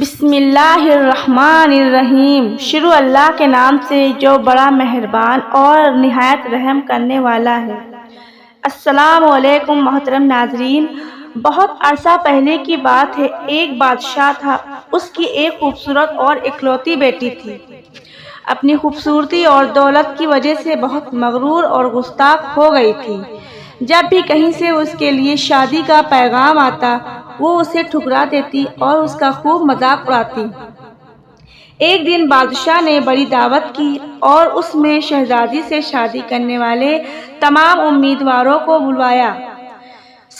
بسم اللہ الرحمن الرحیم۔ شروع اللہ کے نام سے جو بڑا مہربان اور نہایت رحم کرنے والا ہے۔ السلام علیکم محترم ناظرین، بہت عرصہ پہلے کی بات ہے، ایک بادشاہ تھا، اس کی ایک خوبصورت اور اکلوتی بیٹی تھی۔ اپنی خوبصورتی اور دولت کی وجہ سے بہت مغرور اور گستاخ ہو گئی تھی۔ جب بھی کہیں سے اس کے لیے شادی کا پیغام آتا، وہ اسے ٹھکرا دیتی اور اس کا خوب مذاق اڑاتی۔ ایک دن بادشاہ نے بڑی دعوت کی اور اس میں شہزادی سے شادی کرنے والے تمام امیدواروں کو بلوایا۔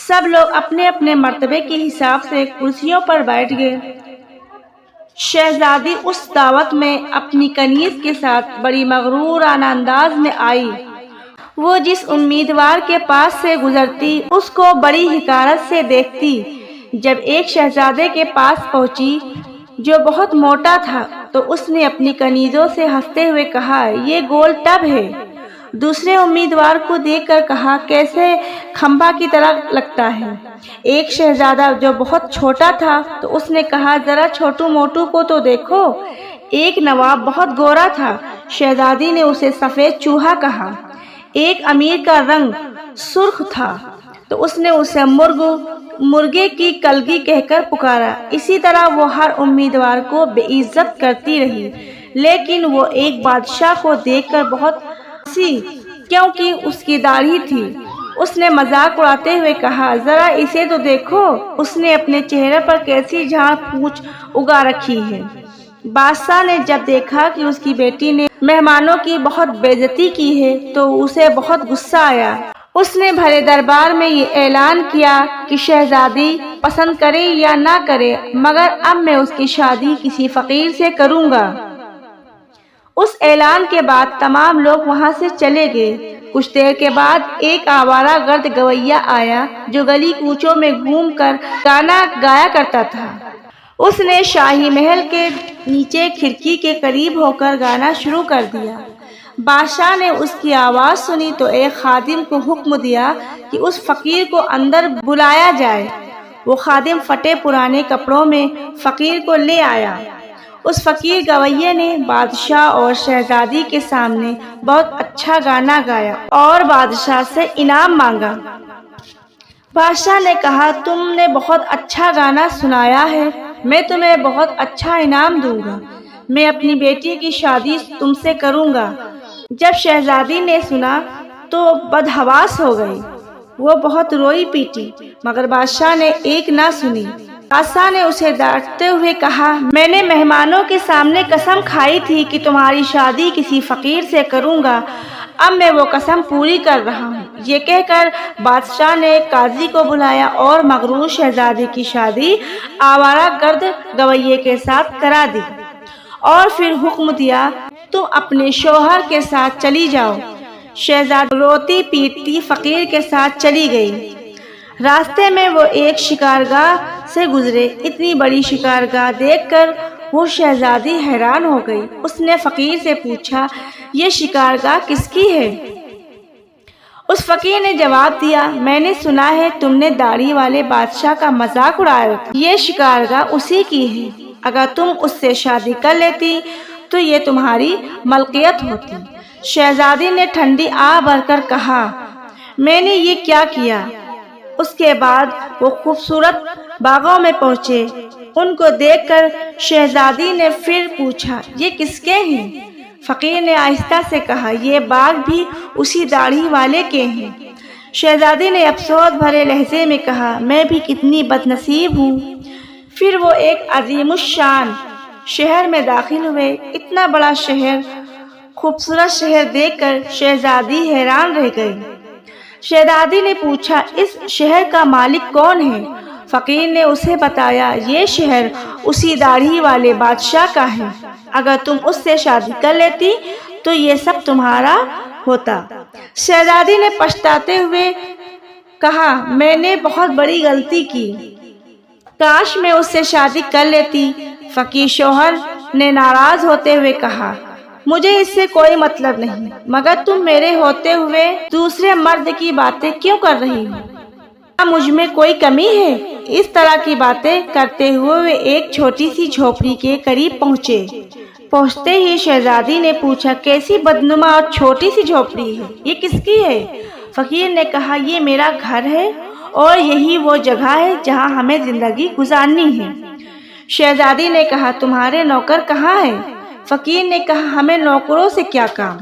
سب لوگ اپنے اپنے مرتبے کے حساب سے کرسیوں پر بیٹھ گئے۔ شہزادی اس دعوت میں اپنی کنیز کے ساتھ بڑی مغرورانہ انداز میں آئی۔ وہ جس امیدوار کے پاس سے گزرتی اس کو بڑی حقارت سے دیکھتی۔ جب ایک شہزادے کے پاس پہنچی جو بہت موٹا تھا تو اس نے اپنی کنیزوں سے ہنستے ہوئے کہا، یہ گول ٹب ہے۔ دوسرے امیدوار کو دیکھ کر کہا، کیسے کھمبا کی طرح لگتا ہے۔ ایک شہزادہ جو بہت چھوٹا تھا تو اس نے کہا، ذرا چھوٹو موٹو کو تو دیکھو۔ ایک نواب بہت گورا تھا، شہزادی نے اسے سفید چوہا کہا۔ ایک امیر کا رنگ سرخ تھا تو اس نے اسے مرغے کی کلگی کہہ کر پکارا۔ اسی طرح وہ ہر امیدوار کو بے عزت کرتی رہی، لیکن وہ ایک بادشاہ کو دیکھ کر بہت ہنسی کیونکہ اس کی داڑھی تھی۔ اس نے مذاق اڑاتے ہوئے کہا، ذرا اسے تو دیکھو، اس نے اپنے چہرے پر کیسی جھاڑ پونچھ اگا رکھی ہے۔ بادشاہ نے جب دیکھا کہ اس کی بیٹی نے مہمانوں کی بہت بے عزتی کی ہے تو اسے بہت غصہ آیا۔ اس نے بھرے دربار میں یہ اعلان کیا کہ شہزادی پسند کرے یا نہ کرے، مگر اب میں اس کی شادی کسی فقیر سے کروں گا۔ اس اعلان کے بعد تمام لوگ وہاں سے چلے گئے۔ کچھ دیر کے بعد ایک آوارہ گرد گویا آیا جو گلی کوچوں میں گھوم کر گانا گایا کرتا تھا۔ اس نے شاہی محل کے نیچے کھڑکی کے قریب ہو کر گانا شروع کر دیا۔ بادشاہ نے اس کی آواز سنی تو ایک خادم کو حکم دیا کہ اس فقیر کو اندر بلایا جائے۔ وہ خادم پھٹے پرانے کپڑوں میں فقیر کو لے آیا۔ اس فقیر گویے نے بادشاہ اور شہزادی کے سامنے بہت اچھا گانا گایا اور بادشاہ سے انعام مانگا۔ بادشاہ نے کہا، تم نے بہت اچھا گانا سنایا ہے، میں تمہیں بہت اچھا انعام دوں گا۔ میں اپنی بیٹی کی شادی تم سے کروں گا۔ جب شہزادی نے سنا تو بدحواس ہو گئی، وہ بہت روئی پیٹی، مگر بادشاہ نے ایک نہ سنی۔ بادشاہ نے اسے ڈانٹتے ہوئے کہا، میں نے مہمانوں کے سامنے قسم کھائی تھی کہ تمہاری شادی کسی فقیر سے کروں گا، اب میں وہ قسم پوری کر رہا ہوں۔ یہ کہہ کر بادشاہ نے قاضی کو بلایا اور مغرور شہزادی کی شادی آوارہ گرد گویے کے ساتھ کرا دی اور پھر حکم دیا، تم اپنے شوہر کے ساتھ چلی جاؤ۔ شہزادی روتی پیٹتی فقیر کے ساتھ چلی گئی۔ راستے میں وہ ایک شکارگاہ سے گزرے۔ اتنی بڑی شکارگاہ دیکھ کر وہ شہزادی حیران ہو گئی۔ اس نے فقیر سے پوچھا، یہ شکارگاہ کس کی ہے؟ اس فقیر نے جواب دیا، میں نے سنا ہے تم نے داڑھی والے بادشاہ کا مذاق اڑایا تھا، یہ شکارگاہ اسی کی ہے۔ اگر تم اس سے شادی کر لیتی تو یہ تمہاری ملکیت ہوتی۔ شہزادی نے ٹھنڈی آہ بھر کر کہا، میں نے یہ کیا کیا؟ اس کے بعد وہ خوبصورت باغوں میں پہنچے۔ ان کو دیکھ کر شہزادی نے پھر پوچھا، یہ کس کے ہیں؟ فقیر نے آہستہ سے کہا، یہ باغ بھی اسی داڑھی والے کے ہیں۔ شہزادی نے افسوس بھرے لہجے میں کہا، میں بھی کتنی بد نصیب ہوں۔ پھر وہ ایک عظیم الشان شہر میں داخل ہوئے۔ اتنا بڑا شہر، خوبصورت شہر دیکھ کر شہزادی حیران رہ گئی۔ شہزادی نے پوچھا، اس شہر کا مالک کون ہے؟ فقیر نے اسے بتایا، یہ شہر اسی داڑھی والے بادشاہ کا ہے، اگر تم اس سے شادی کر لیتی تو یہ سب تمہارا ہوتا۔ شہزادی نے پچھتاتے ہوئے کہا، میں نے بہت بڑی غلطی کی، کاش میں اس سے شادی کر لیتی۔ فقیر شوہر نے ناراض ہوتے ہوئے کہا، مجھے اس سے کوئی مطلب نہیں، مگر تم میرے ہوتے ہوئے دوسرے مرد کی باتیں کیوں کر رہی ہو؟ کیا مجھ میں کوئی کمی ہے؟ اس طرح کی باتیں کرتے ہوئے وہ ایک چھوٹی سی جھوپڑی کے قریب پہنچے۔ پہنچتے ہی شہزادی نے پوچھا، کیسی بدنما اور چھوٹی سی جھوپڑی ہے، یہ کس کی ہے؟ فقیر نے کہا، یہ میرا گھر ہے اور یہی وہ جگہ ہے جہاں ہمیں زندگی گزارنی ہے۔ شہزادی نے کہا، تمہارے نوکر کہاں ہیں؟ فقیر نے کہا، ہمیں نوکروں سے کیا کام،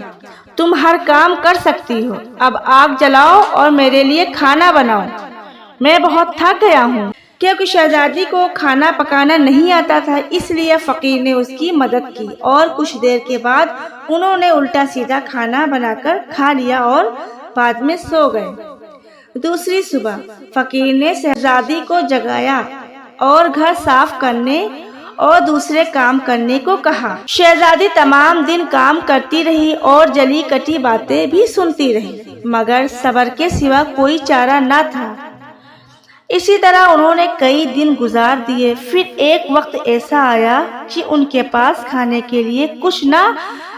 تم ہر کام کر سکتی ہو، اب آگ جلاؤ اور میرے لیے کھانا بناؤ، میں بہت تھک گیا ہوں۔ کیونکہ شہزادی کو کھانا پکانا نہیں آتا تھا، اس لیے فقیر نے اس کی مدد کی اور کچھ دیر کے بعد انہوں نے الٹا سیدھا کھانا بنا کر کھا لیا اور بعد میں سو گئے۔ دوسری صبح فقیر نے شہزادی کو جگایا اور گھر صاف کرنے اور دوسرے کام کرنے کو کہا۔ شہزادی تمام دن کام کرتی رہی اور جلی کٹی باتیں بھی سنتی رہی، مگر صبر کے سوا کوئی چارہ نہ تھا۔ اسی طرح انہوں نے کئی دن گزار دیے۔ پھر ایک وقت ایسا آیا کہ ان کے پاس کھانے کے لیے کچھ نہ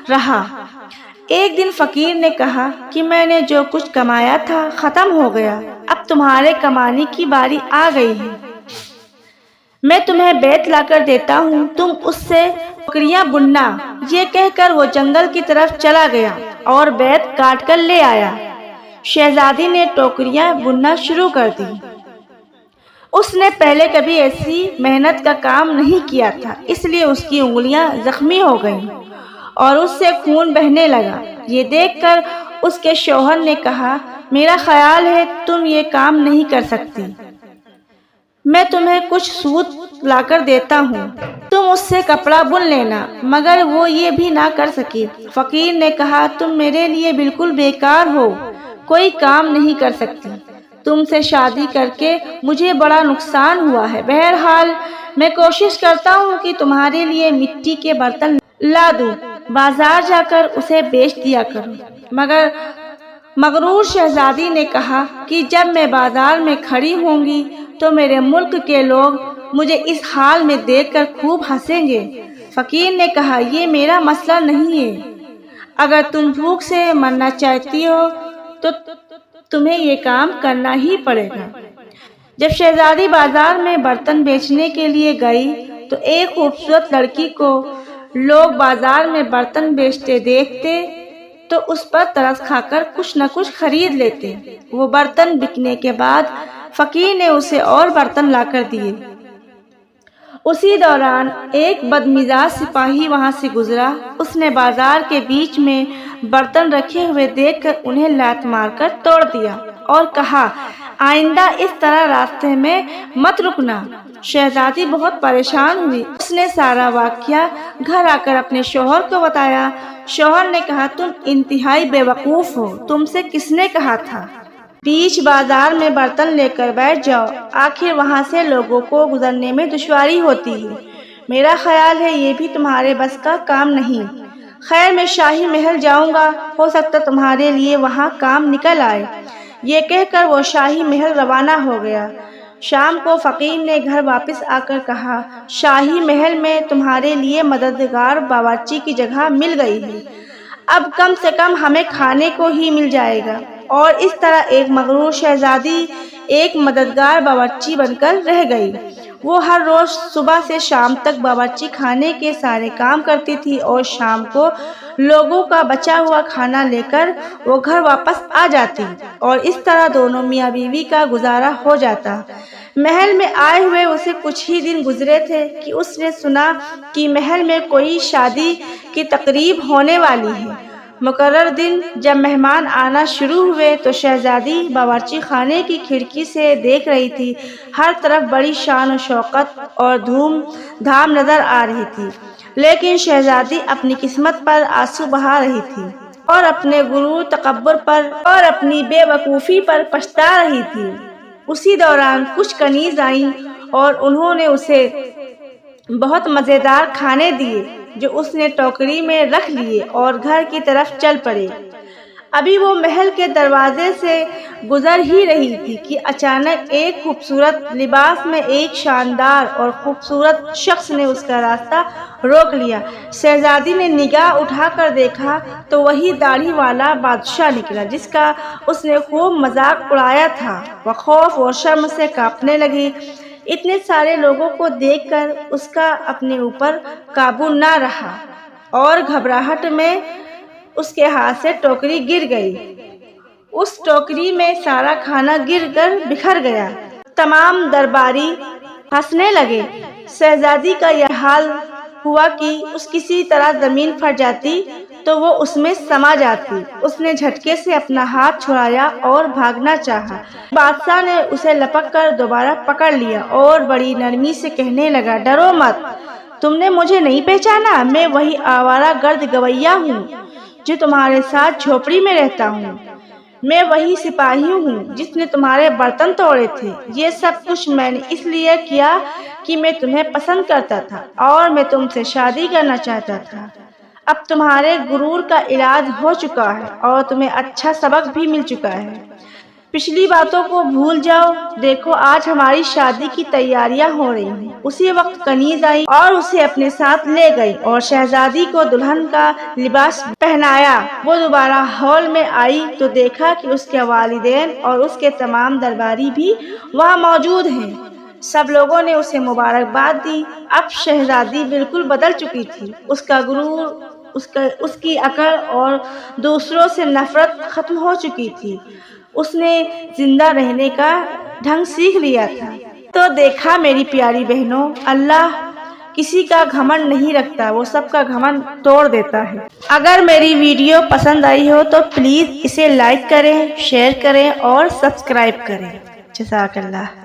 رہا۔ ایک دن فقیر نے کہا کہ میں نے جو کچھ کمایا تھا ختم ہو گیا، اب تمہارے کمانے کی باری آ گئی ہے، میں تمہیں بیت لا کر دیتا ہوں، تم اس سے ٹوکریاں بننا۔ یہ کہہ کر وہ جنگل کی طرف چلا گیا اور بیت کاٹ کر لے آیا۔ شہزادی نے ٹوکریاں بننا شروع کر دی۔ اس نے پہلے کبھی ایسی محنت کا کام نہیں کیا تھا، اس لیے اس کی انگلیاں زخمی ہو گئیں اور اس سے خون بہنے لگا۔ یہ دیکھ کر اس کے شوہر نے کہا، میرا خیال ہے تم یہ کام نہیں کر سکتی، میں تمہیں کچھ سوت لا کر دیتا ہوں، تم اس سے کپڑا بن لینا۔ مگر وہ یہ بھی نہ کر سکی۔ فقیر نے کہا، تم میرے لیے بالکل بیکار ہو، کوئی کام نہیں کر سکتی، تم سے شادی کر کے مجھے بڑا نقصان ہوا ہے، بہرحال میں کوشش کرتا ہوں کہ تمہارے لیے مٹی کے برتن لا دوں، بازار جا کر اسے بیچ دیا کرو۔ مگر مغرور شہزادی نے کہا کہ جب میں بازار میں کھڑی ہوں گی تو میرے ملک کے لوگ مجھے اس حال میں دیکھ کر خوب ہنسیں گے۔ فقیر نے کہا، یہ میرا مسئلہ نہیں ہے، اگر تم بھوک سے مرنا چاہتی ہو تو تمہیں یہ کام کرنا ہی پڑے گا۔ جب شہزادی بازار میں برتن بیچنے کے لیے گئی تو ایک خوبصورت لڑکی کو لوگ بازار میں برتن بیچتے دیکھتے تو اس پر ترس کھا کر کچھ نہ کچھ خرید لیتے۔ وہ برتن بکنے کے بعد فقیر نے اسے اور برتن لا کر دیے۔ اسی دوران ایک بدمزاج سپاہی وہاں سے گزرا، اس نے بازار کے بیچ میں برتن رکھے ہوئے دیکھ کر انہیں لات مار کر توڑ دیا اور کہا، آئندہ اس طرح راستے میں مت رکنا۔ شہزادی بہت پریشان ہوئی، اس نے سارا واقعہ گھر آ کر اپنے شوہر کو بتایا۔ شوہر نے کہا، تم انتہائی بے وقوف ہو، تم سے کس نے کہا تھا بیچ بازار میں برتن لے کر بیٹھ جاؤ، آخر وہاں سے لوگوں کو گزرنے میں دشواری ہوتی ہے، میرا خیال ہے یہ بھی تمہارے بس کا کام نہیں۔ خیر، میں شاہی محل جاؤں گا، ہو سکتا تمہارے لیے وہاں کام نکل آئے۔ یہ کہہ کر وہ شاہی محل روانہ ہو گیا۔ شام کو فقیر نے گھر واپس آ کر کہا، شاہی محل میں تمہارے لیے مددگار باورچی کی جگہ مل گئی ہے، اب کم سے کم ہمیں کھانے کو ہی مل جائے گا۔ اور اس طرح ایک مغرور شہزادی ایک مددگار باورچی بن کر رہ گئی۔ وہ ہر روز صبح سے شام تک باورچی خانے کے سارے کام کرتی تھی اور شام کو لوگوں کا بچا ہوا کھانا لے کر وہ گھر واپس آ جاتی اور اس طرح دونوں میاں بیوی کا گزارا ہو جاتا۔ محل میں آئے ہوئے اسے کچھ ہی دن گزرے تھے کہ اس نے سنا کہ محل میں کوئی شادی کی تقریب ہونے والی ہے۔ مقرر دن جب مہمان آنا شروع ہوئے تو شہزادی باورچی خانے کی کھڑکی سے دیکھ رہی تھی، ہر طرف بڑی شان و شوکت اور دھوم دھام نظر آ رہی تھی، لیکن شہزادی اپنی قسمت پر آنسو بہا رہی تھی اور اپنے غرور تکبر پر اور اپنی بے وقوفی پر پچھتا رہی تھی۔ اسی دوران کچھ کنیز آئیں اور انہوں نے اسے بہت مزیدار کھانے دیے جو اس نے ٹوکری میں رکھ لیے اور گھر کی طرف چل پڑے۔ ابھی وہ محل کے دروازے سے گزر ہی رہی تھی کہ اچانک ایک خوبصورت لباس میں ایک شاندار اور خوبصورت شخص نے اس کا راستہ روک لیا۔ شہزادی نے نگاہ اٹھا کر دیکھا تو وہی داڑھی والا بادشاہ نکلا جس کا اس نے خوب مذاق اڑایا تھا۔ وہ خوف اور شرم سے کانپنے لگی۔ اتنے سارے لوگوں کو دیکھ کر اس کا اپنے اوپر قابو نہ رہا اور گھبراہٹ میں اس کے ہاتھ سے ٹوکری گر گئی۔ اس ٹوکری میں سارا کھانا گر کر بکھر گیا۔ تمام درباری ہنسنے لگے۔ شہزادی کا یہ حال ہوا کہ اس کسی طرح زمین پھٹ جاتی تو وہ اس میں سما جاتی۔ اس نے جھٹکے سے اپنا ہاتھ چھڑایا اور بھاگنا چاہا۔ بادشاہ نے اسے لپک کر دوبارہ پکڑ لیا اور بڑی نرمی سے کہنے لگا، ڈرو مت، تم نے مجھے نہیں پہچانا؟ میں وہی آوارہ گرد گویا ہوں جو تمہارے ساتھ جھوپڑی میں رہتا ہوں۔ میں وہی سپاہی ہوں جس نے تمہارے برتن توڑے تھے۔ یہ سب کچھ میں نے اس لیے کیا کہ میں تمہیں پسند کرتا تھا اور میں تم سے شادی کرنا چاہتا تھا۔ اب تمہارے غرور کا علاج ہو چکا ہے اور تمہیں اچھا سبق بھی مل چکا ہے۔ پچھلی باتوں کو بھول جاؤ۔ دیکھو آج ہماری شادی کی تیاریاں ہو رہی ہیں۔ اسی وقت کنیز آئی اور اسے اپنے ساتھ لے گئی اور شہزادی کو دلہن کا لباس پہنایا۔ وہ دوبارہ ہال میں آئی تو دیکھا کہ اس کے والدین اور اس کے تمام درباری بھی وہاں موجود ہیں۔ سب لوگوں نے اسے مبارکباد دی۔ اب شہزادی بالکل بدل چکی تھی۔ اس کا غرور، اس کی عقل اور دوسروں سے نفرت ختم ہو چکی تھی۔ اس نے زندہ رہنے کا ڈھنگ سیکھ لیا تھا۔ تو دیکھا میری پیاری بہنوں، اللہ کسی کا گھمنڈ نہیں رکھتا، وہ سب کا گھمنڈ توڑ دیتا ہے۔ اگر میری ویڈیو پسند آئی ہو تو پلیز اسے لائک کریں، شیئر کریں اور سبسکرائب کریں۔ جزاک اللہ۔